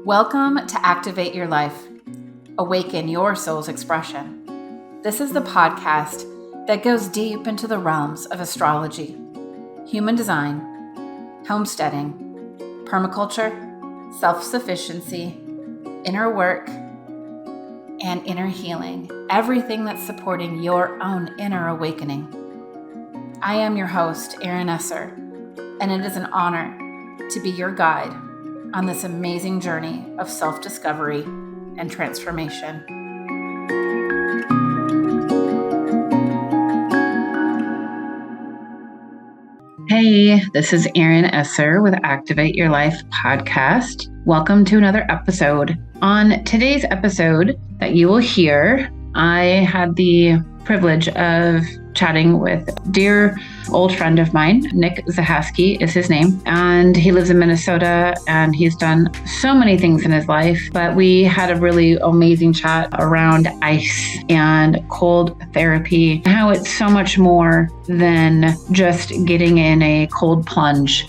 Welcome to Activate Your Life, Awaken Your Soul's Expression. This is the podcast that goes deep into the realms of astrology, human design, homesteading, permaculture, self-sufficiency, inner work, and inner healing, everything that's supporting your own inner awakening. I am your host, Erin Esser, and it is an honor to be your guide on this amazing journey of self-discovery and transformation. Hey, this is Erin Esser with Activate Your Life podcast. Welcome to another episode. On today's episode that you will hear, I had the privilege of chatting with a dear old friend of mine. Nic Zahasky is his name, and he lives in Minnesota, and he's done so many things in his life. But we had a really amazing chat around ice and cold therapy, how it's so much more than just getting in a cold plunge,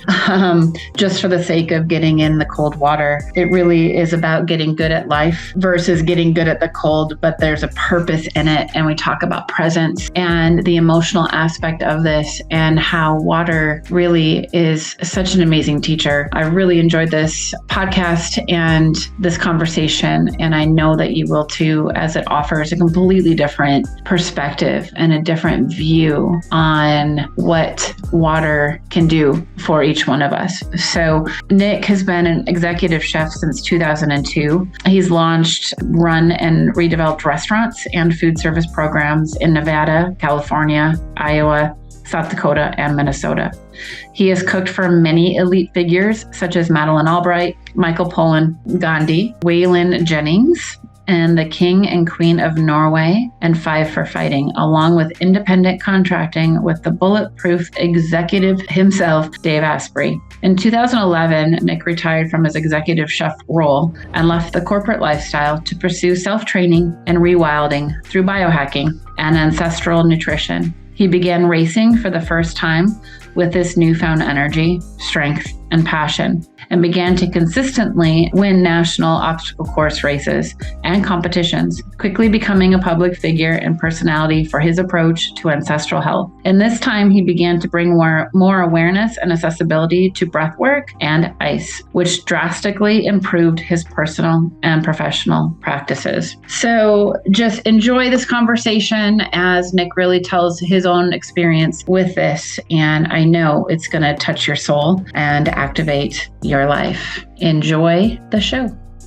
just for the sake of getting in the cold water. It really is about getting good at life versus getting good at the cold, but there's a purpose in it. And we talk about presence and the emotional aspect of this, and how water really is such an amazing teacher. I really enjoyed this podcast and this conversation, and I know that you will too, as it offers a completely different perspective and a different view on what water can do for each one of us. So Nic has been an executive chef since 2002. He's launched, run, and redeveloped restaurants and food service programs in Nevada, California, Iowa, South Dakota, and Minnesota. He has cooked for many elite figures such as Madeleine Albright, Michael Pollan, Gandhi, Waylon Jennings, and the King and Queen of Norway, and Five for Fighting, along with independent contracting with the bulletproof executive himself, Dave Asprey. In 2011, Nic retired from his executive chef role and left the corporate lifestyle to pursue self-training and rewilding through biohacking and ancestral nutrition. He began racing for the first time with this newfound energy, strength, and passion, and began to consistently win national obstacle course races and competitions, quickly becoming a public figure and personality for his approach to ancestral health. In this time, he began to bring more awareness and accessibility to breathwork and ice, which drastically improved his personal and professional practices. So just enjoy this conversation as Nic really tells his own experience with this, and I know it's going to touch your soul and activate your life. Enjoy the show.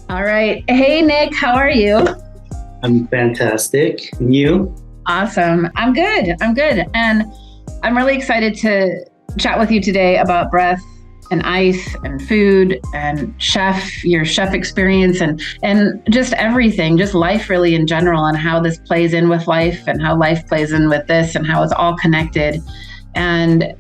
All right. Hey, Nic, how are you? I'm fantastic. And you? Awesome. I'm good. And I'm really excited to chat with you today about breath and ice and food and your chef experience and just everything, just life really in general, and how this plays in with life and how life plays in with this and how it's all connected. And,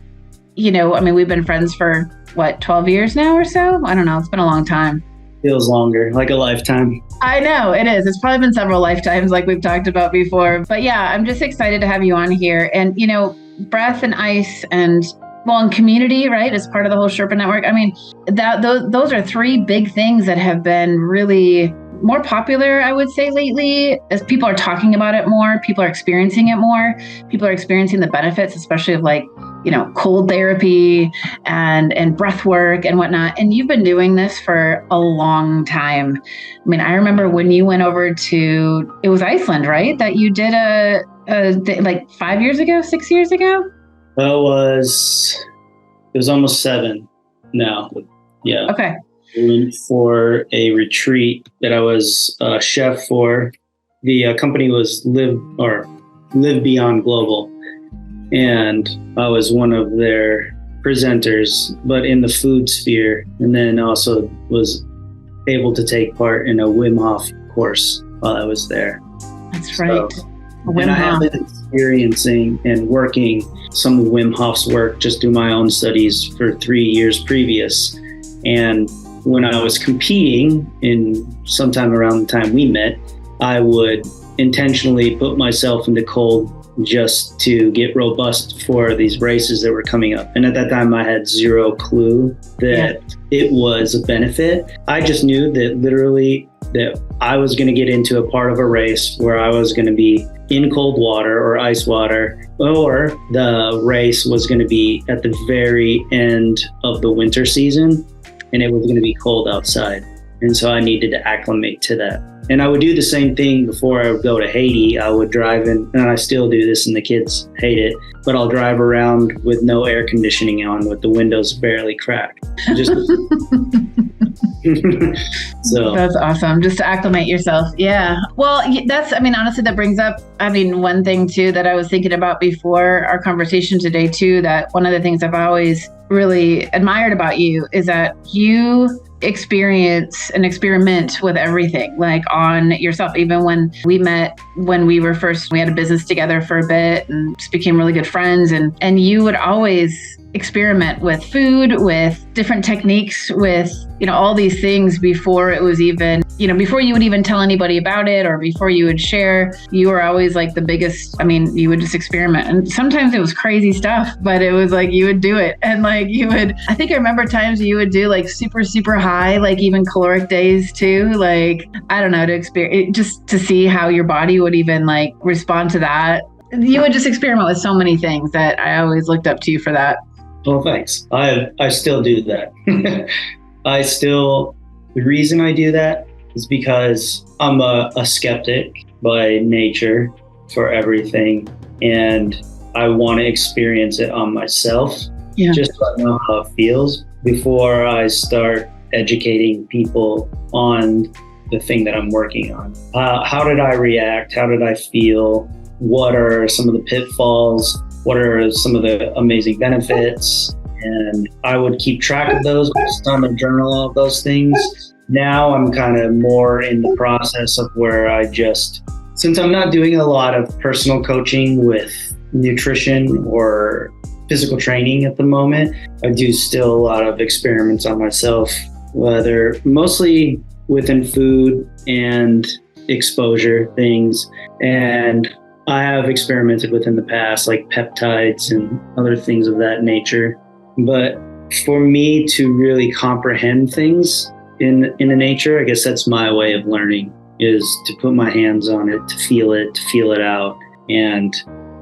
we've been friends for 12 years now or so? I don't know. It's been a long time. Feels longer, like a lifetime. I know it is. It's probably been several lifetimes like we've talked about before. But yeah, I'm just excited to have you on here. And, breath and ice and community, right? As part of the whole Sherpa network. Those are three big things that have been really more popular, I would say, lately, as people are talking about it more, people are experiencing it more, people are experiencing the benefits, especially of cold therapy and breath work and whatnot. And you've been doing this for a long time. I remember when you went over to, it was Iceland, right? That you did like 5 years ago, 6 years ago? It was almost 7 now. Yeah. Okay. I went for a retreat that I was a chef for. The company was Live Beyond Global. And I was one of their presenters, but in the food sphere, and then also was able to take part in a Wim Hof course while I was there. That's right. And I have been experiencing and working some of Wim Hof's work just through my own studies for 3 years previous. And when I was competing in sometime around the time we met, I would intentionally put myself into cold just to get robust for these races that were coming up. And at that time, I had zero clue that it was a benefit. I just knew that literally that I was going to get into a part of a race where I was going to be in cold water or ice water, or the race was going to be at the very end of the winter season and it was going to be cold outside. And so I needed to acclimate to that. And I would do the same thing before I would go to Haiti. I would drive in, and I still do this, and the kids hate it, but I'll drive around with no air conditioning on, with the windows barely cracked. Just so that's awesome. Just to acclimate yourself. Yeah. Well, honestly, that brings up, one thing too that I was thinking about before our conversation today too, that one of the things I've always really admired about you is that you experience and experiment with everything, like on yourself. Even when we met, we had a business together for a bit and just became really good friends. And you would always experiment with food, with different techniques, with, all these things before it was even, before you would even tell anybody about it or before you would share. You were always like the biggest, you would just experiment. And sometimes it was crazy stuff, but it was like you would do it. And like I think I remember times you would do like super, super high, like even caloric days too. Like, I don't know, to experience, just to see how your body would even like respond to that. You would just experiment with so many things that I always looked up to you for that. Well, thanks. I still do that. The reason I do that is because I'm a skeptic by nature for everything. And I want to experience it on myself, just so I know how it feels before I start educating people on the thing that I'm working on. How did I react? How did I feel? What are some of the pitfalls? What are some of the amazing benefits? And I would keep track of those, post on a journal of those things. Now I'm kind of more in the process of where since I'm not doing a lot of personal coaching with nutrition or physical training at the moment, I do still a lot of experiments on myself, whether mostly within food and exposure things. And I have experimented with in the past, like peptides and other things of that nature. But for me to really comprehend things in the nature, I guess that's my way of learning, is to put my hands on it, to feel it out. And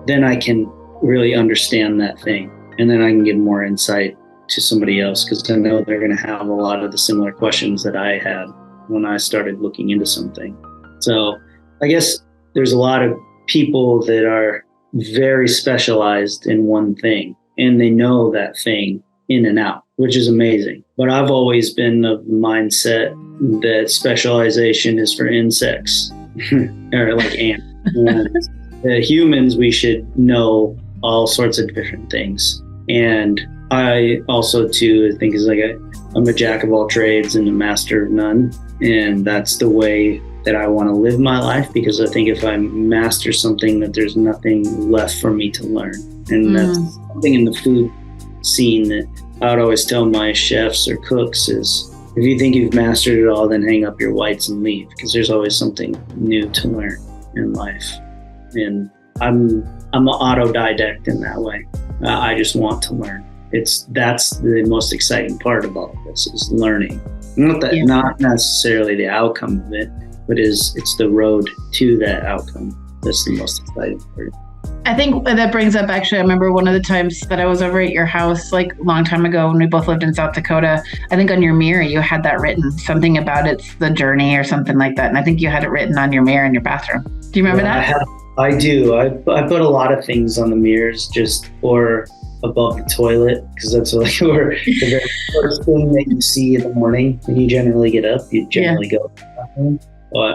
then I can really understand that thing. And then I can give more insight to somebody else, because I know they're going to have a lot of the similar questions that I had when I started looking into something. So I guess there's a lot of people that are very specialized in one thing, and they know that thing in and out, which is amazing. But I've always been of the mindset that specialization is for insects or like ants. And humans, we should know all sorts of different things. And I also too think is like I'm a jack of all trades and a master of none. And that's the way that I want to live my life, because I think if I master something, that there's nothing left for me to learn. And that's something in the food scene that I would always tell my chefs or cooks is, if you think you've mastered it all, then hang up your whites and leave, because there's always something new to learn in life. And I'm an autodidact in that way. I just want to learn. That's the most exciting part of all of this, is learning. Not necessarily the outcome of it, but it's the road to that outcome that's the most exciting part. I think that brings up, actually, I remember one of the times that I was over at your house, like a long time ago when we both lived in South Dakota. I think on your mirror, you had that written, something about it's the journey or something like that. And I think you had it written on your mirror in your bathroom. Do you remember that? I do. I put a lot of things on the mirrors, or above the toilet, because that's like where the very first thing that you see in the morning when you generally get up. You generally go to the bathroom,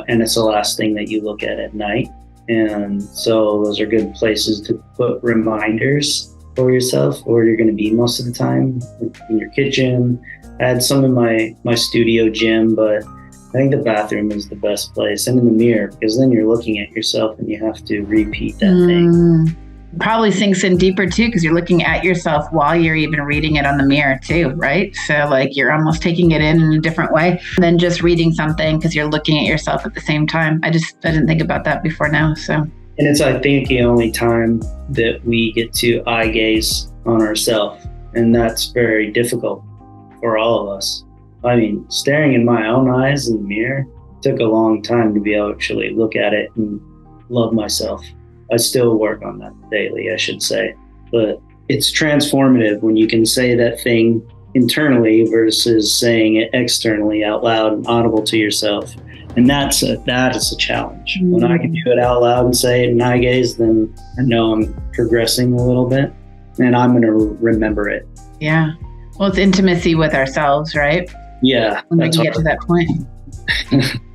and it's the last thing that you look at night. And so those are good places to put reminders for yourself, where you're going to be most of the time, in your kitchen. I had some in my studio gym, but I think the bathroom is the best place, and in the mirror, because then you're looking at yourself and you have to repeat that thing. Probably sinks in deeper too, because you're looking at yourself while you're even reading it on the mirror too, right? So like you're almost taking it in a different way than just reading something, because you're looking at yourself at the same time. I didn't think about that before now. So And it's, I think, the only time that we get to eye gaze on ourselves. And that's very difficult for all of us. I mean, staring in my own eyes in the mirror took a long time to be able to actually look at it and love myself. I still work on that daily, I should say. But it's transformative when you can say that thing internally versus saying it externally out loud and audible to yourself. And that is a challenge. When I can do it out loud and say it in eye gaze, then I know I'm progressing a little bit and I'm going to remember it. Yeah. Well, it's intimacy with ourselves, right? Yeah. When we can get to that point.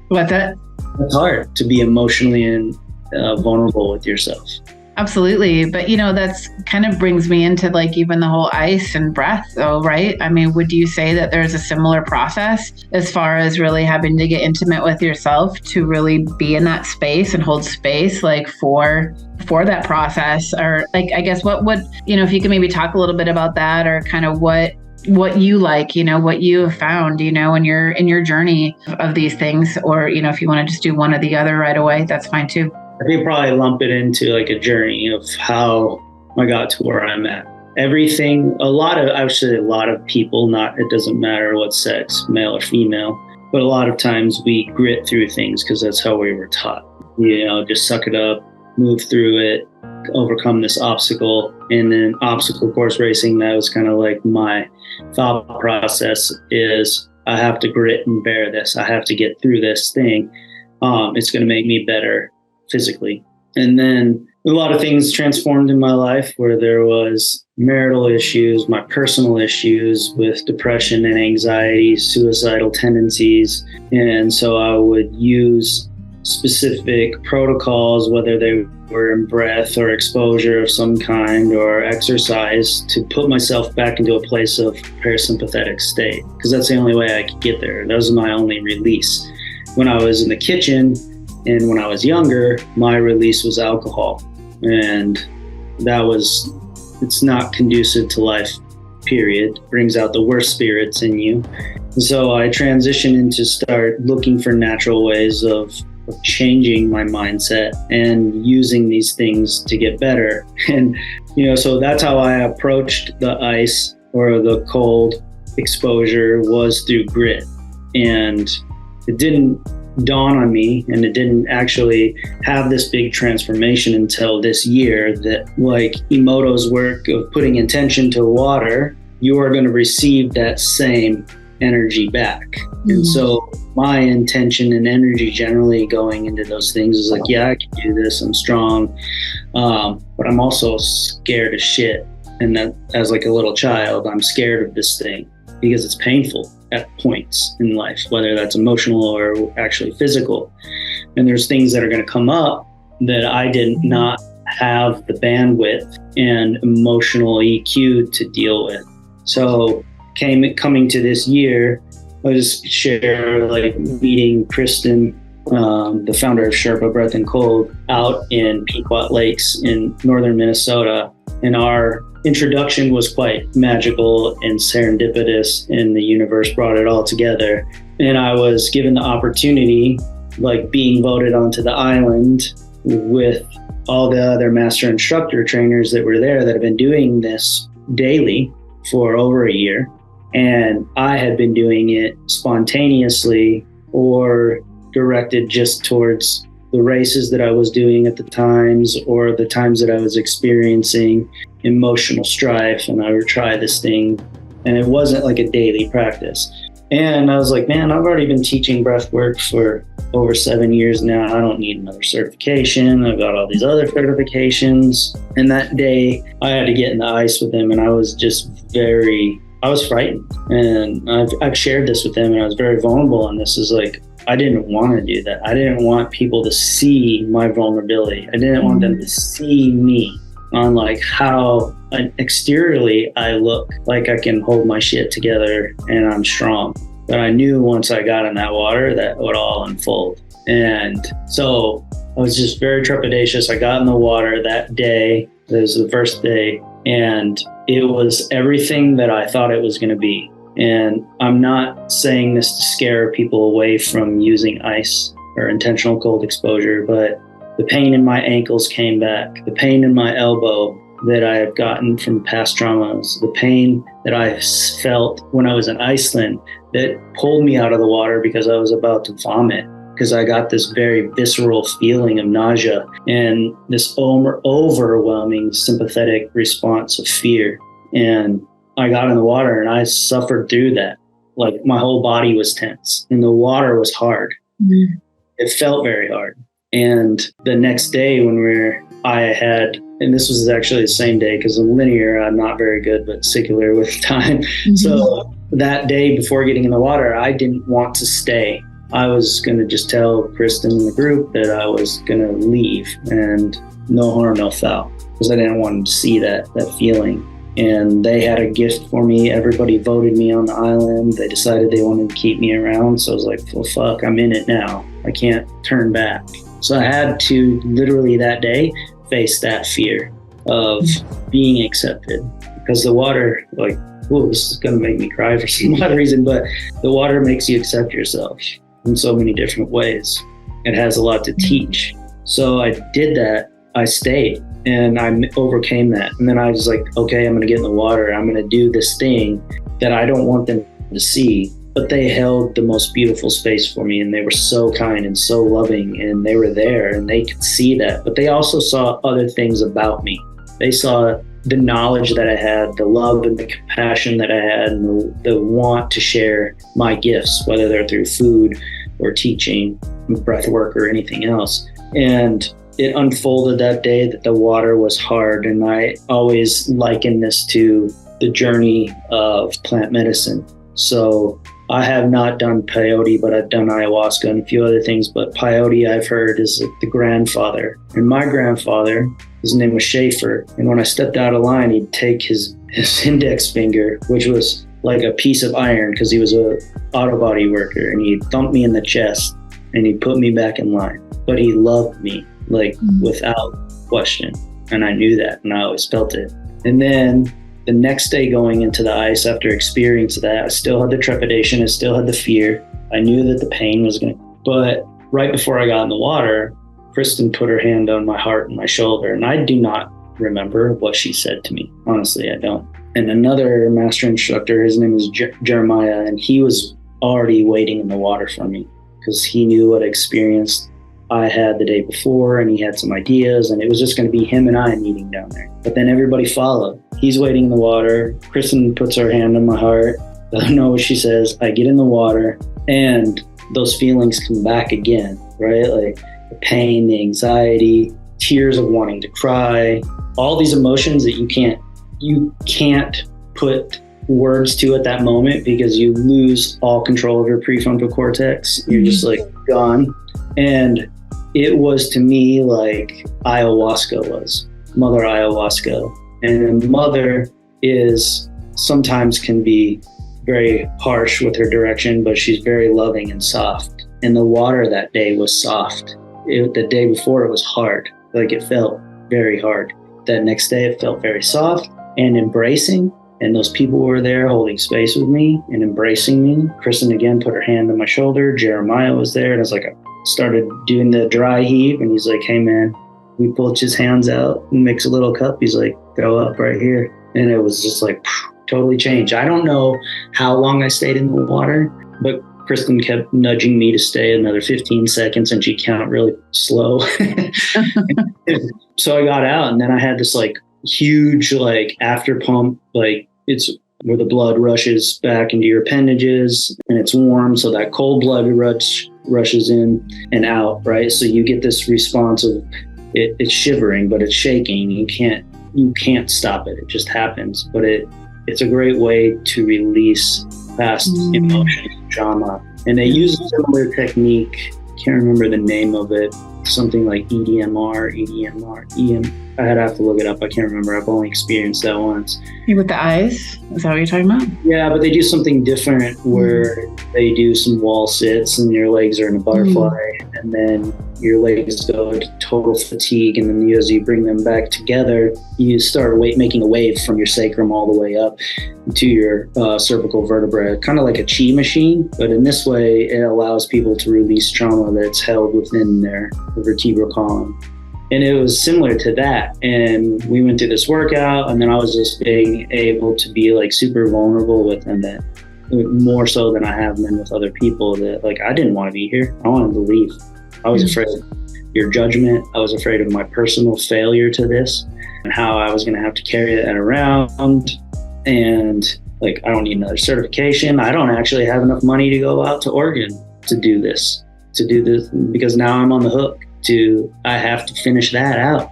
What's that? It's hard to be emotionally and vulnerable with yourself. Absolutely. But, that's kind of brings me into like even the whole ice and breath though, right? I mean, would you say that there's a similar process as far as really having to get intimate with yourself to really be in that space and hold space like for that process? Or like, I guess what would, if you could maybe talk a little bit about that or kind of what you like, what you have found, in your journey of these things, or, if you want to just do one or the other right away, that's fine too. I think probably lump it into like a journey of how I got to where I'm at. Everything, a lot of people, it doesn't matter what sex, male or female, but a lot of times we grit through things because that's how we were taught. Just suck it up, move through it, overcome this obstacle. And then obstacle course racing, that was kind of like my thought process is I have to grit and bear this. I have to get through this thing. It's going to make me better physically. And then a lot of things transformed in my life where there was marital issues, my personal issues with depression and anxiety, suicidal tendencies. And so I would use specific protocols, whether they were in breath or exposure of some kind or exercise, to put myself back into a place of parasympathetic state, because that's the only way I could get there. That was my only release. When I was in the kitchen and when I was younger, my release was alcohol. And it's not conducive to life, period. It brings out the worst spirits in you. So I transitioned into start looking for natural ways of changing my mindset and using these things to get better. And, so that's how I approached the ice or the cold exposure, was through grit. And it didn't dawn on me, and it didn't actually have this big transformation until this year, that like Emoto's work of putting intention to water, you are going to receive that same energy back. Mm-hmm. And so my intention and energy generally going into those things is like, yeah, I can do this. I'm strong. But I'm also scared as shit. And that as like a little child, I'm scared of this thing because it's painful at points in life, whether that's emotional or actually physical. And there's things that are going to come up that I did not have the bandwidth and emotional EQ to deal with. So coming to this year, I'll just share like meeting Kristen, the founder of Sherpa Breath and Cold, out in Pequot Lakes in northern Minnesota. And our introduction was quite magical and serendipitous, and the universe brought it all together. And I was given the opportunity, like being voted onto the island with all the other master instructor trainers that were there that have been doing this daily for over a year. And I had been doing it spontaneously or directed just towards the races that I was doing at the times, or the times that I was experiencing emotional strife, and I would try this thing. And it wasn't like a daily practice. And I was like, man, I've already been teaching breath work for over 7 years now. I don't need another certification. I've got all these other certifications. And that day I had to get in the ice with him, and I was just I was frightened. And I've shared this with him, and I was very vulnerable on this. Is like, I didn't want to do that. I didn't want people to see my vulnerability. I didn't want them to see me on like how exteriorly I look like I can hold my shit together and I'm strong. But I knew once I got in that water that would all unfold. And so I was just very trepidatious. I got in the water that day. It was the first day, and it was everything that I thought it was going to be. And I'm not saying this to scare people away from using ice or intentional cold exposure, but The pain in my ankles came back. The pain in my elbow that I have gotten from past traumas. The pain that I felt when I was in Iceland that pulled me out of the water because I was about to vomit, because I got this very visceral feeling of nausea and this overwhelming sympathetic response of fear. And I got in the water and I suffered through that. Like my whole body was tense and the water was hard. Mm-hmm. It felt very hard. And the next day and this was actually the same day because I'm linear, I'm not very good, but secular with time. Mm-hmm. So that day before getting in the water, I didn't want to stay. I was going to just tell Kristen and the group that I was going to leave, and no harm, no foul, because I didn't want to see that feeling. And they had a gift for me. Everybody voted me on the island. They decided they wanted to keep me around. So I was like, well, fuck, I'm in it now. I can't turn back. So I had to literally that day face that fear of being accepted, because the water, like, whoa, this is going to make me cry for some odd reason, but the water makes you accept yourself in so many different ways. It has a lot to teach. So I did that. I stayed and I overcame that. And then I was like, okay, I'm going to get in the water. I'm going to do this thing that I don't want them to see. But they held the most beautiful space for me, and they were so kind and so loving, and they were there and they could see that. But they also saw other things about me. They saw the knowledge that I had, the love and the compassion that I had, and the want to share my gifts, whether they're through food or teaching, breathwork, or anything else. And it unfolded that day that the water was hard. And I always liken this to the journey of plant medicine. So I have not done peyote, but I've done ayahuasca and a few other things. But peyote, I've heard, is the grandfather. And my grandfather, his name was Schaefer. And when I stepped out of line, he'd take his index finger, which was like a piece of iron because he was a auto body worker, and he'd thump me in the chest and he'd put me back in line. But he loved me, like, without question. And I knew that, and I always felt it. And then the next day going into the ice after experiencing that, I still had the trepidation, I still had the fear. I knew that the pain was but right before I got in the water, Kristen put her hand on my heart and my shoulder, and I do not remember what she said to me. Honestly, I don't. And another master instructor, his name is Jeremiah, and he was already waiting in the water for me because he knew what experience I had the day before, and he had some ideas, and it was just going to be him and I meeting down there. But then everybody followed. He's waiting in the water. Kristen puts her hand on my heart. I don't know what she says. I get in the water, and those feelings come back again, right? Like the pain, the anxiety, tears of wanting to cry, all these emotions that you can't put words to at that moment because you lose all control of your prefrontal cortex. You're just like gone. And it was to me like ayahuasca was, Mother Ayahuasca. And Mother sometimes can be very harsh with her direction, but she's very loving and soft. And the water that day was soft. The day before it was hard. Like it felt very hard. That next day it felt very soft and embracing. And those people were there holding space with me and embracing me. Kristen again put her hand on my shoulder. Jeremiah was there. And I was like, I started doing the dry heave. And he's like, hey man, we pulled his hands out and mix a little cup. He's like, throw up right here. And it was just like totally changed. I don't know how long I stayed in the water, but Kristen kept nudging me to stay another 15 seconds and she count really slow. So I got out, and then I had this like huge like after pump, like it's where the blood rushes back into your appendages and it's warm. So that cold blood rushes in and out, right? So you get this response of it's shivering, but it's shaking. You can't stop it. It just happens. But it's a great way to release past emotions, trauma. And they use a similar technique. Can't remember the name of it. Something like EDMR. I'd have to look it up. I can't remember. I've only experienced that once. With the eyes? Is that what you're talking about? Yeah, but they do something different where they do some wall sits and your legs are in a butterfly, and then your legs go into total fatigue, and then as you bring them back together, you start making a wave from your sacrum all the way up to your cervical vertebra, kind of like a chi machine. But in this way, it allows people to release trauma that's held within their vertebral column. And it was similar to that. And we went through this workout, and then I was just being able to be like super vulnerable with them, that more so than I have been with other people, that like, I didn't want to be here. I wanted to leave. I was afraid of your judgment. I was afraid of my personal failure to this and how I was going to have to carry that around. And like, I don't need another certification. I don't actually have enough money to go out to Oregon to do this, because now I'm on the hook. I have to finish that out.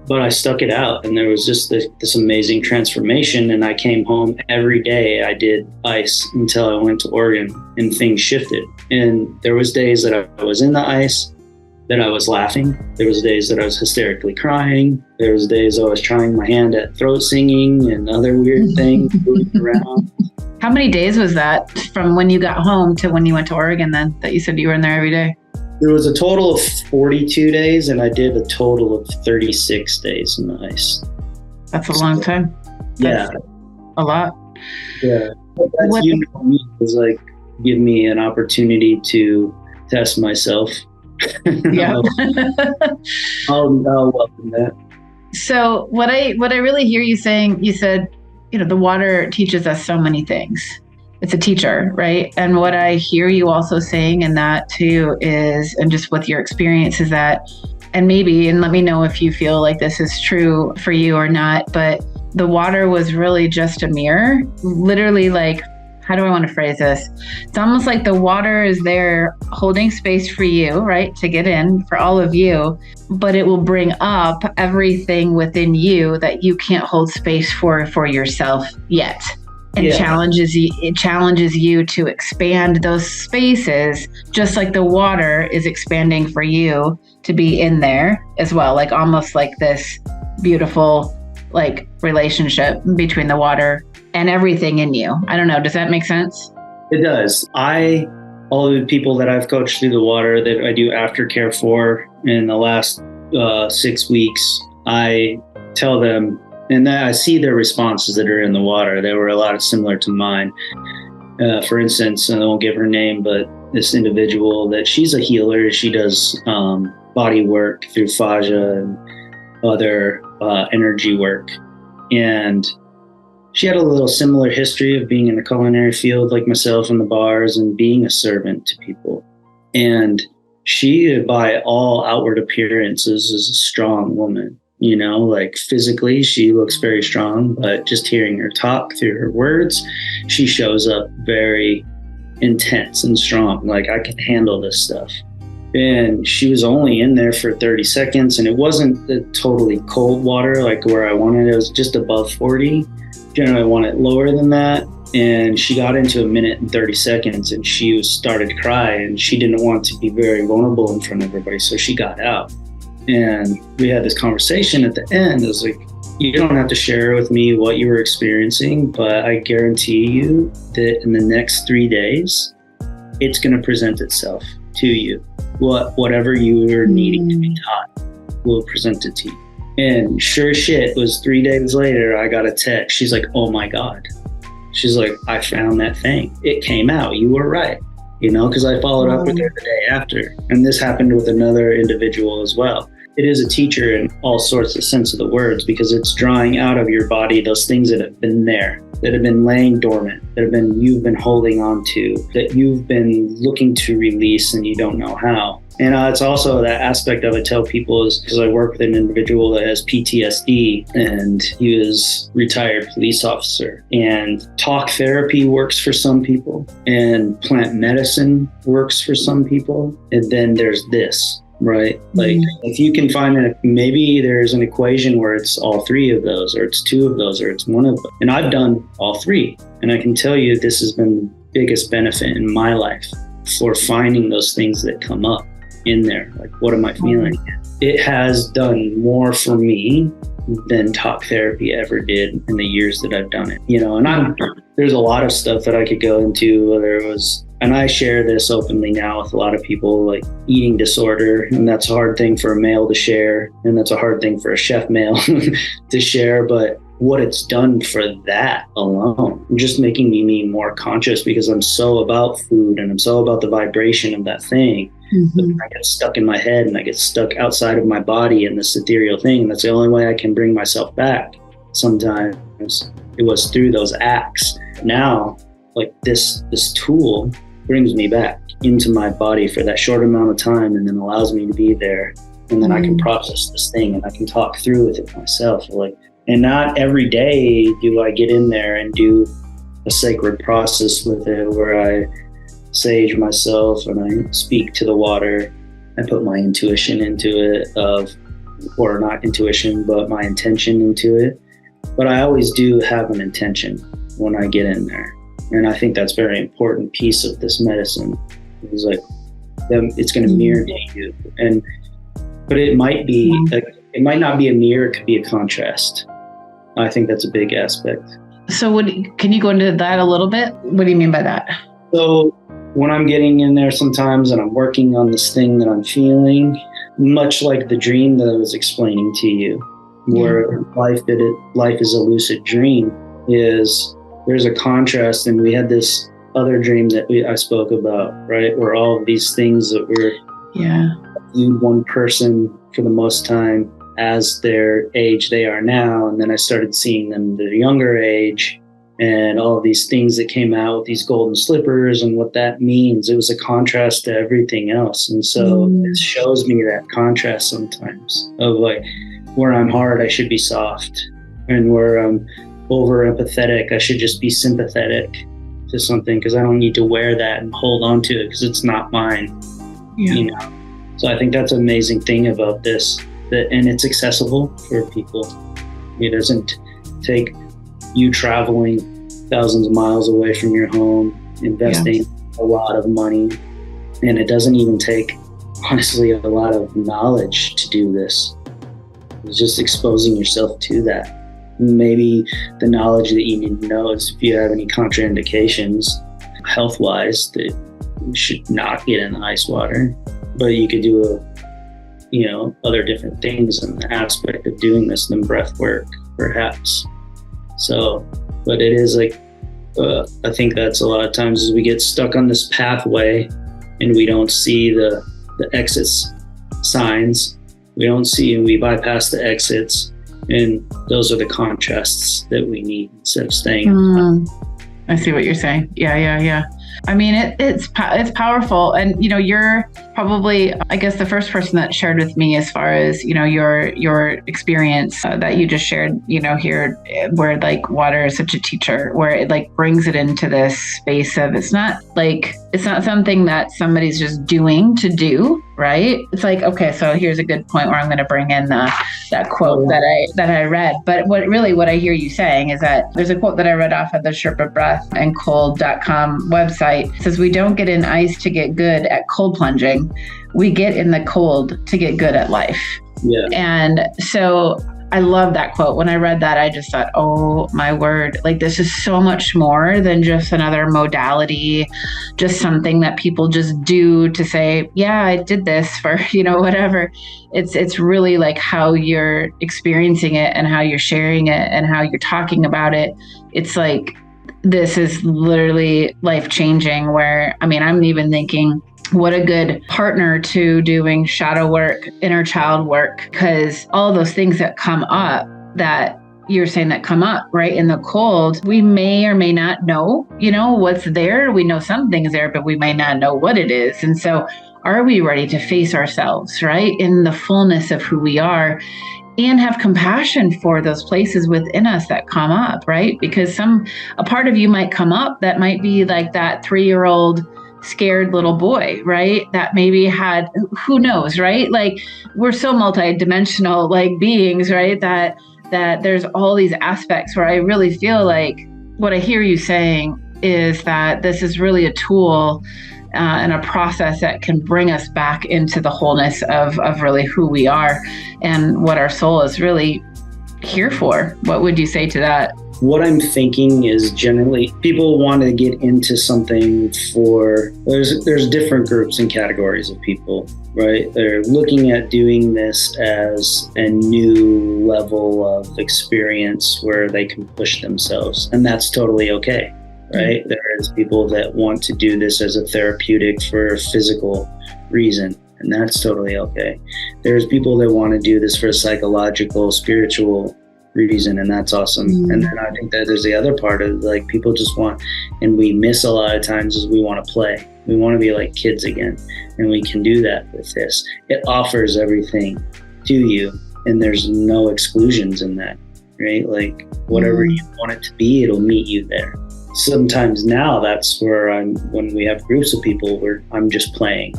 But I stuck it out, and there was just this amazing transformation. And I came home every day. I did ice until I went to Oregon, and things shifted. And there was days that I was in the ice that I was laughing. There was days that I was hysterically crying. There was days I was trying my hand at throat singing and other weird things moving around. How many days was that from when you got home to when you went to Oregon then, that you said you were in there every day? There was a total of 42 days, and I did a total of 36 days in the ice. That's a long time. That's a lot. Yeah. That's it was like, give me an opportunity to test myself. Yeah. I'll welcome that. So what I really hear you saying, you said, the water teaches us so many things. It's a teacher, right? And what I hear you also saying in that too is, and just with your experience, is that, and let me know if you feel like this is true for you or not, but the water was really just a mirror. Literally, like, how do I want to phrase this? It's almost like the water is there holding space for you, right? To get in, for all of you, but it will bring up everything within you that you can't hold space for yourself yet. And it challenges you to expand those spaces, just like the water is expanding for you to be in there as well. Like almost like this beautiful like relationship between the water and everything in you. I don't know. Does that make sense? It does. All the people that I've coached through the water that I do aftercare for in the last 6 weeks, I tell them, and I see their responses that are in the water. They were a lot similar to mine. For instance, and I won't give her name, but this individual, that she's a healer. She does body work through fascia and other energy work. And she had a little similar history of being in the culinary field like myself in the bars and being a servant to people. And she, by all outward appearances, is a strong woman. Like physically, she looks very strong, but just hearing her talk through her words, she shows up very intense and strong. Like, I can handle this stuff. And she was only in there for 30 seconds, and it wasn't the totally cold water like where I wanted it. It was just above 40. Generally, I want it lower than that. And she got into 1 minute and 30 seconds, and she started to cry, and she didn't want to be very vulnerable in front of everybody, so she got out. And we had this conversation at the end. It was like, you don't have to share with me what you were experiencing, but I guarantee you that in the next 3 days, it's going to present itself to you. Whatever you are needing to be taught will present it to you. And sure as shit, it was 3 days later, I got a text. She's like, oh my God. She's like, I found that thing. It came out. You were right. Because I followed up with her the day after. And this happened with another individual as well. It is a teacher in all sorts of sense of the words, because it's drawing out of your body those things that have been there, that have been laying dormant, you've been holding on to, that you've been looking to release and you don't know how. And it's also that aspect of it. Tell people is because I work with an individual that has PTSD, and he was retired police officer, and talk therapy works for some people and plant medicine works for some people. And then there's this, right? Like if you can find maybe there's an equation where it's all three of those, or it's two of those, or it's one of them. And I've done all three. And I can tell you this has been the biggest benefit in my life for finding those things that come up in there. Like, what am I feeling? It has done more for me than talk therapy ever did in the years that I've done it. And there's a lot of stuff that I could go into, whether it was and I share this openly now with a lot of people, like eating disorder. And that's a hard thing for a male to share. And that's a hard thing for a chef male to share. But what it's done for that alone, just making me more conscious, because I'm so about food and I'm so about the vibration of that thing. I get stuck in my head and I get stuck outside of my body in this ethereal thing. And that's the only way I can bring myself back. Sometimes it was through those acts. Now, like this tool brings me back into my body for that short amount of time, and then allows me to be there. And then I can process this thing and I can talk through with it myself. Like, and not every day do I get in there and do a sacred process with it where I sage myself and I speak to the water. I put my intuition into it or not intuition, but my intention into it. But I always do have an intention when I get in there. And I think that's a very important piece of this medicine. It's like, it's going to mirror to you. But it might be, it might not be a mirror, it could be a contrast. I think that's a big aspect. So can you go into that a little bit? What do you mean by that? So when I'm getting in there sometimes and I'm working on this thing that I'm feeling, much like the dream that I was explaining to you, where life is a lucid dream, is there's a contrast. And we had this other dream that I spoke about, right? Where all of these things that were viewed one person for the most time as their age they are now. And then I started seeing them their younger age and all of these things that came out with these golden slippers and what that means. It was a contrast to everything else. And so it shows me that contrast sometimes of like, where I'm hard, I should be soft. And where I'm over empathetic, I should just be sympathetic to something, because I don't need to wear that and hold on to it because it's not mine. You know? So I think that's an amazing thing about this, and it's accessible for people. It doesn't take you traveling thousands of miles away from your home, investing a lot of money. And it doesn't even take, honestly, a lot of knowledge to do this. It's just exposing yourself to that. Maybe the knowledge that you need to know is if you have any contraindications health-wise, that you should not get in the ice water. But you could do other different things in the aspect of doing this than breath work, perhaps. So, but it is like, I think that's a lot of times is we get stuck on this pathway and we don't see the exit signs. We bypass the exits, and those are the contrasts that we need instead of staying. I see what you're saying. Yeah. I mean, it's powerful. And, you're probably, I guess, the first person that shared with me as far as, your experience that you just shared, here, where like water is such a teacher, where it like brings it into this space of, it's not something that somebody's just doing to do, right? It's like, okay, so here's a good point where I'm going to bring in that quote that I read. But what I hear you saying is that there's a quote that I read off of the Sherpa Breath and Cold.com website. It says, we don't get in ice to get good at cold plunging. We get in the cold to get good at life. Yeah. And so I love that quote. When I read that, I just thought, oh my word, like this is so much more than just another modality, just something that people just do to say, yeah, I did this for, whatever. It's really like how you're experiencing it and how you're sharing it and how you're talking about it. It's like, this is literally life-changing, where, I mean, I'm even thinking, what a good partner to doing shadow work, inner child work, because all those things that come up, that you're saying that come up right in the cold, we may or may not know, what's there. We know something's there, but we may not know what it is. And so are we ready to face ourselves, right, in the fullness of who we are, and have compassion for those places within us that come up, right? Because a part of you might come up that might be like that 3-year-old scared little boy, right? That maybe had, who knows, right? Like we're so multidimensional like beings, right? That there's all these aspects where I really feel like what I hear you saying is that this is really a tool and a process that can bring us back into the wholeness of really who we are and what our soul is really here for? What would you say to that? What I'm thinking is generally people want to get into something there's different groups and categories of people, right? They're looking at doing this as a new level of experience where they can push themselves, and that's totally okay, right? There's people that want to do this as a therapeutic for a physical reason, and that's totally okay. There's people that want to do this for a psychological, spiritual reason, and that's awesome. And then I think that there's the other part of like people just want, and we miss a lot of times, is we want to play. We want to be like kids again, and we can do that with this. It offers everything to you, and there's no exclusions in that, right? Like whatever you want it to be, it'll meet you there. Sometimes now that's where when we have groups of people where I'm just playing.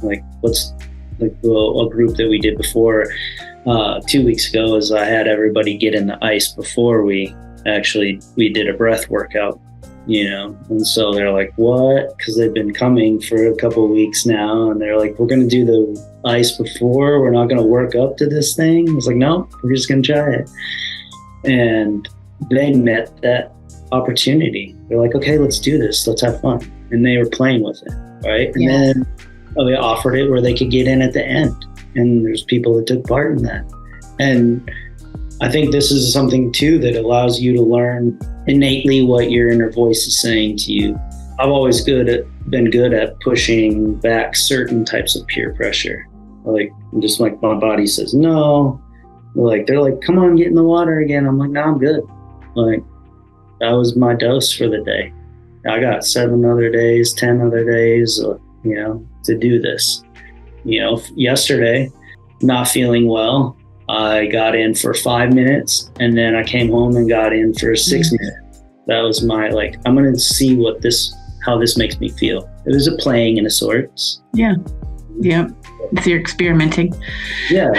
Like what's like a group that we did before 2 weeks ago is I had everybody get in the ice before we did a breath workout, and so they're like, what? Because they've been coming for a couple of weeks now, and they're like, we're going to do the ice before, we're not going to work up to this thing. I was like, no, we're just going to try it. And they met that opportunity. They're like, okay, let's do this, let's have fun. And they were playing with it, right? And then they offered it where they could get in at the end. And there's people that took part in that. And I think this is something too that allows you to learn innately what your inner voice is saying to you. I've always been good at pushing back certain types of peer pressure. Like just like my body says no. They're like, come on, get in the water again. I'm like, no, I'm good. Like that was my dose for the day. I got 7 other days, 10 other days, to do this. Yesterday, not feeling well, I got in for 5 minutes, and then I came home and got in for 6 minutes. That was my I'm going to see how this makes me feel. It was a playing in a sorts. Yeah. So you're experimenting. Yeah.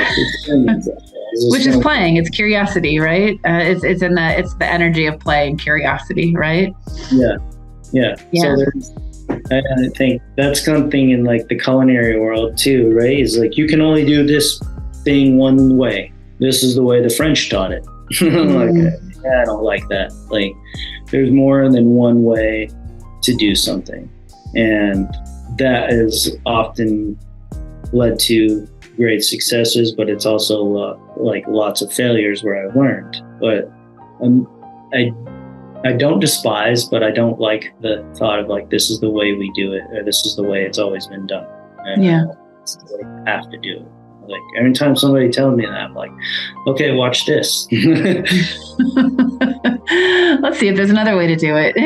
Which is playing. It's curiosity, right? It's the energy of play and curiosity, right? Yeah. So I think that's something in like the culinary world too, right? Is like, you can only do this thing one way. This is the way the French taught it. I don't like that. Like there's more than one way to do something. And that has often led to great successes, but it's also lots of failures where I learned. But I don't despise, but I don't like the thought of like, this is the way we do it, or this is the way it's always been done. And I have to do it. Like every time somebody tells me that, I'm like, okay, watch this. Let's see if there's another way to do it.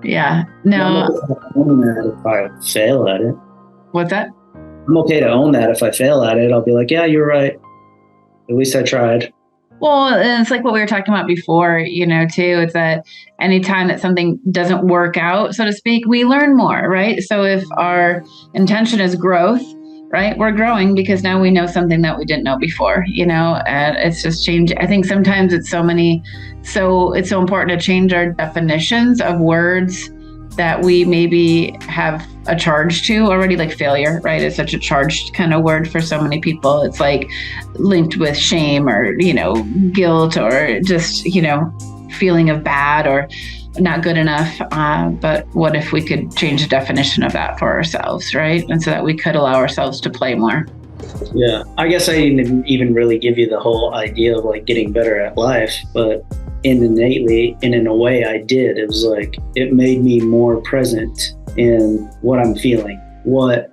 Yeah. No. I'm own that if I fail at it. What's that? I'm okay to own that. If I fail at it, I'll be like, yeah, you're right. At least I tried. Well, and it's like what we were talking about before, too. It's that anytime that something doesn't work out, so to speak, we learn more, right? So if our intention is growth, right, we're growing because now we know something that we didn't know before, and it's just change. I think sometimes it's it's so important to change our definitions of words that we maybe have a charge to already, like failure, right? It's such a charged kind of word for so many people. It's like linked with shame or, guilt or just, feeling of bad or not good enough. But what if we could change the definition of that for ourselves, right? And so that we could allow ourselves to play more. Yeah, I guess I didn't even really give you the whole idea of like getting better at life, but innately, and in a way I did. It was like, it made me more present in what I'm feeling, what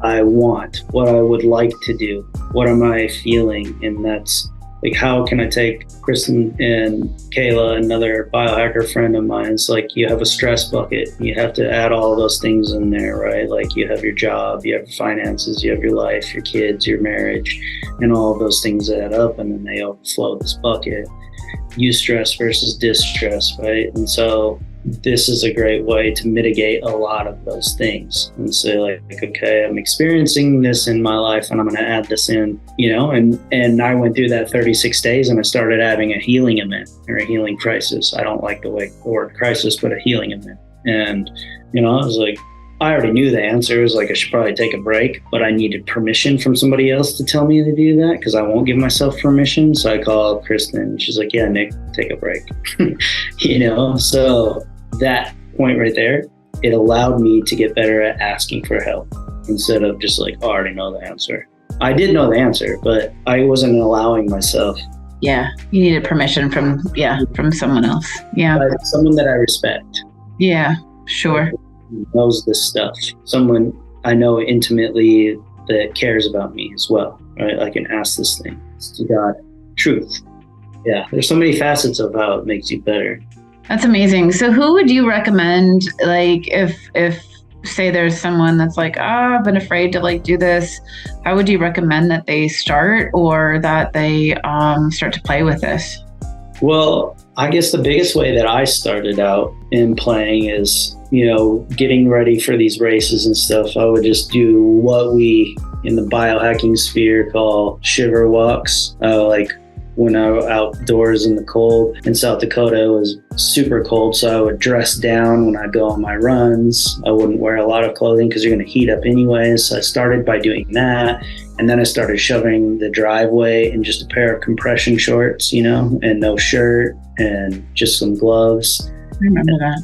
I want, what I would like to do, what am I feeling? And that's like, how can I take Kristen and Kayla, another biohacker friend of mine? It's like, you have a stress bucket. You have to add all those things in there, right? Like you have your job, you have your finances, you have your life, your kids, your marriage, and all of those things add up, and then they overflow this bucket. Eustress versus distress, right? And so this is a great way to mitigate a lot of those things and say like, okay, I'm experiencing this in my life and I'm going to add this in, and I went through that 36 days and I started having a healing event or a healing crisis. I don't like the word crisis, but a healing event. And, I was like, I already knew the answer. It was like, I should probably take a break, but I needed permission from somebody else to tell me to do that because I won't give myself permission. So I called Kristen. She's like, yeah, Nick, take a break. So that point right there, it allowed me to get better at asking for help instead of just like, oh, I already know the answer. I did know the answer, but I wasn't allowing myself. Yeah. You needed permission from someone else. Yeah. But someone that I respect. Yeah, sure. Knows this stuff. Someone I know intimately that cares about me as well, right? I can ask this thing. It's God, truth. Yeah, there's so many facets of how it makes you better. That's amazing. So who would you recommend, like, if say there's someone that's like, I've been afraid to like do this, how would you recommend that they start or that they start to play with this? Well, I guess the biggest way that I started out in playing is, getting ready for these races and stuff. I would just do what we in the biohacking sphere call shiver walks. Like when I was outdoors in the cold in South Dakota, it was super cold. So I would dress down when I go on my runs. I wouldn't wear a lot of clothing because you're going to heat up anyways. So I started by doing that. And then I started shoving the driveway in just a pair of compression shorts, and no shirt and just some gloves. I remember that.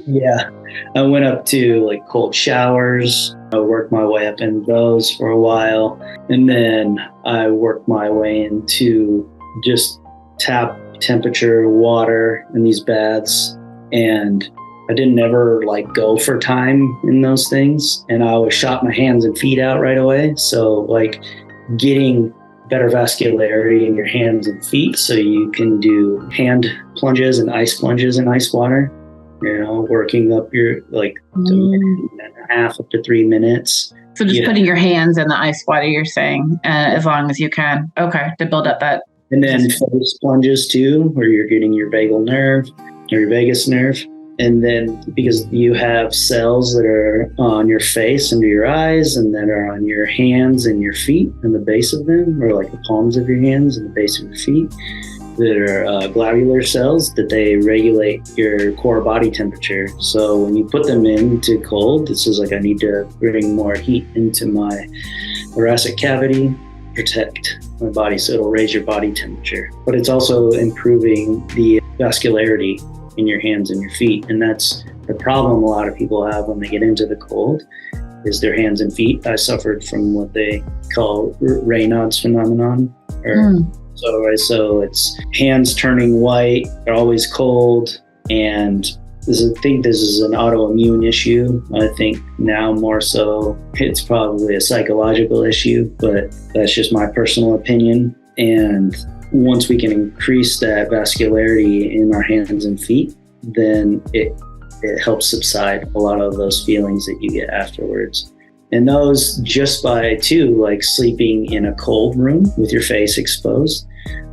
Yeah. I went up to like cold showers. I worked my way up in those for a while. And then I worked my way into just tap temperature water in these baths. And I didn't ever like go for time in those things. And I always shot my hands and feet out right away. So like getting better vascularity in your hands and feet so you can do hand plunges and ice plunges in ice water, working up your like a minute and a half up to 3 minutes. So just putting your hands in the ice water, you're saying, as long as you can. Okay, to build up that. And then face plunges too, where you're getting your vagal nerve or your vagus nerve. And then because you have cells that are on your face, under your eyes, and that are on your hands and your feet and the base of them, or like the palms of your hands and the base of your feet, that are globular cells that they regulate your core body temperature. So when you put them into cold, this is like, I need to bring more heat into my thoracic cavity, protect my body, so it'll raise your body temperature. But it's also improving the vascularity in your hands and your feet. And that's the problem a lot of people have when they get into the cold, is their hands and feet. I suffered from what they call Raynaud's phenomenon. So it's hands turning white, they're always cold. And I think this is an autoimmune issue. I think now more so it's probably a psychological issue, but that's just my personal opinion. And once we can increase that vascularity in our hands and feet, then it helps subside a lot of those feelings that you get afterwards. And those just by like sleeping in a cold room with your face exposed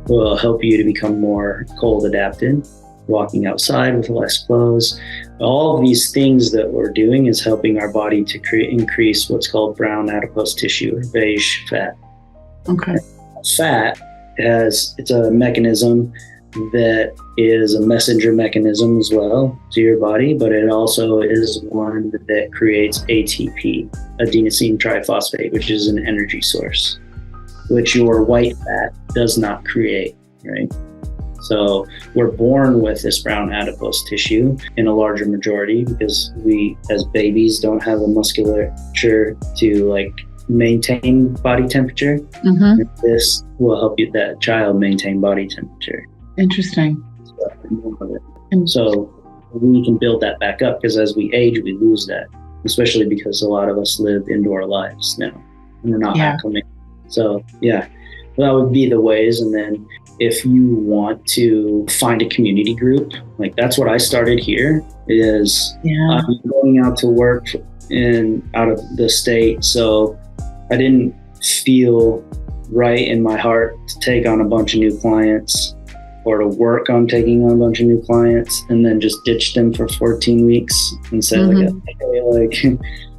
will help you to become more cold adapted, walking outside with less clothes. All of these things that we're doing is helping our body to increase what's called brown adipose tissue or beige fat. Okay. Fat it's a mechanism that is a messenger mechanism as well to your body, but it also is one that creates ATP, adenosine triphosphate, which is an energy source, which your white fat does not create, right? So we're born with this brown adipose tissue in a larger majority because we as babies don't have the musculature to like maintain body temperature. Mm-hmm. This will help that child maintain body temperature. Interesting. So we can build that back up because as we age, we lose that, especially because a lot of us live indoor lives now and we're not acclimated. So that would be the ways. And then if you want to find a community group, like that's what I started here is I'm going out to work out of the state. So I didn't feel right in my heart to take on a bunch of new clients or to work on taking on a bunch of new clients and then just ditch them for 14 weeks and say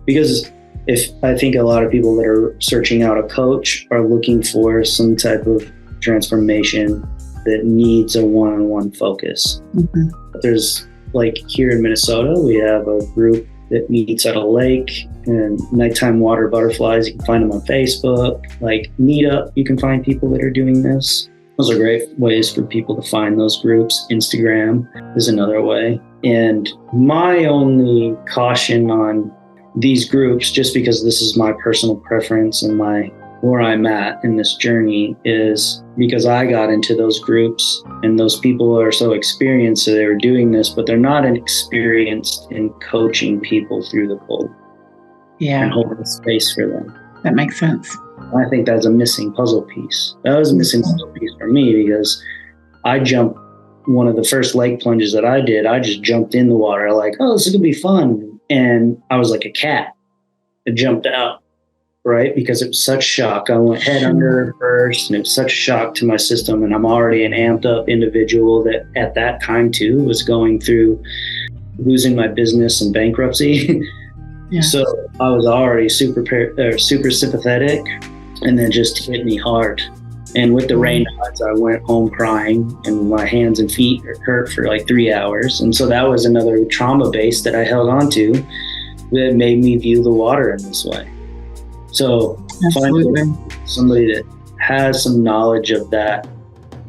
because if I think a lot of people that are searching out a coach are looking for some type of transformation that needs a one-on-one focus. Mm-hmm. There's like here in Minnesota, we have a group that meets at a lake, and nighttime water butterflies. You can find them on Facebook, like Meetup. You can find people that are doing this. Those are great ways for people to find those groups. Instagram is another way. And my only caution on these groups, just because this is my personal preference and where I'm at in this journey, is because I got into those groups and those people are so experienced, so they were doing this, but they're not experienced in coaching people through the cold. Yeah. And holding space for them. That makes sense. I think that's a missing puzzle piece. That was a missing puzzle piece for me, because I jumped one of the first lake plunges that I did. I just jumped in the water like, oh, this is going to be fun. And I was like a cat. I jumped out, right? Because it was such shock. I went head under first, and it was such a shock to my system. And I'm already an amped up individual that at that time too was going through losing my business and bankruptcy. Yeah. So I was already super sympathetic, and then just hit me hard. And with the rain odds, I went home crying, and my hands and feet hurt for like 3 hours. And so that was another trauma base that I held on to that made me view the water in this way. So finding somebody that has some knowledge of that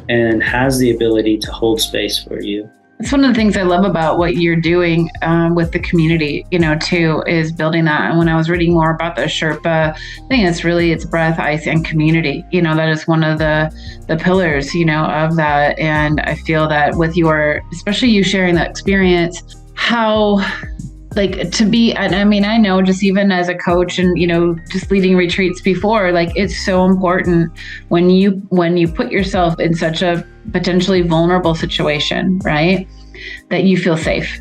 and has the ability to hold space for you. It's one of the things I love about what you're doing with the community, too, is building that. And when I was reading more about the Sherpa thing, it's breath, ice, and community. That is one of the pillars, of that. And I feel that with especially you sharing that experience, how to be, and I mean, I know just even as a coach and, just leading retreats before, it's so important when you put yourself in such a potentially vulnerable situation, right? That you feel safe,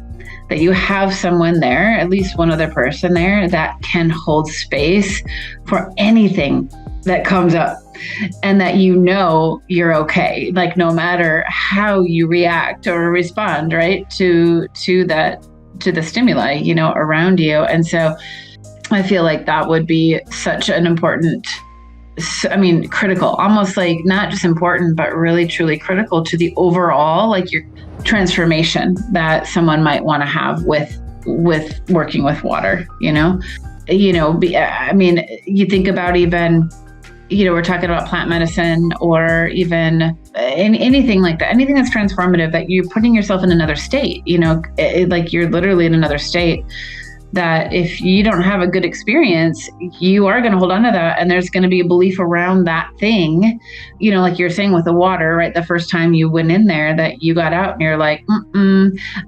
that you have someone there, at least one other person there that can hold space for anything that comes up, and that you're okay, no matter how you react or respond, right, to the stimuli, around you. And so I feel like that would be such an important, critical, almost not just important, but really truly critical to the overall, your transformation that someone might want to have with working with water, you think about even, we're talking about plant medicine or even anything like that, anything that's transformative, that you're putting yourself in another state, you're literally in another state, that if you don't have a good experience, you are going to hold on to that. And there's going to be a belief around that thing, like you're saying with the water, right? The first time you went in there, that you got out and you're like,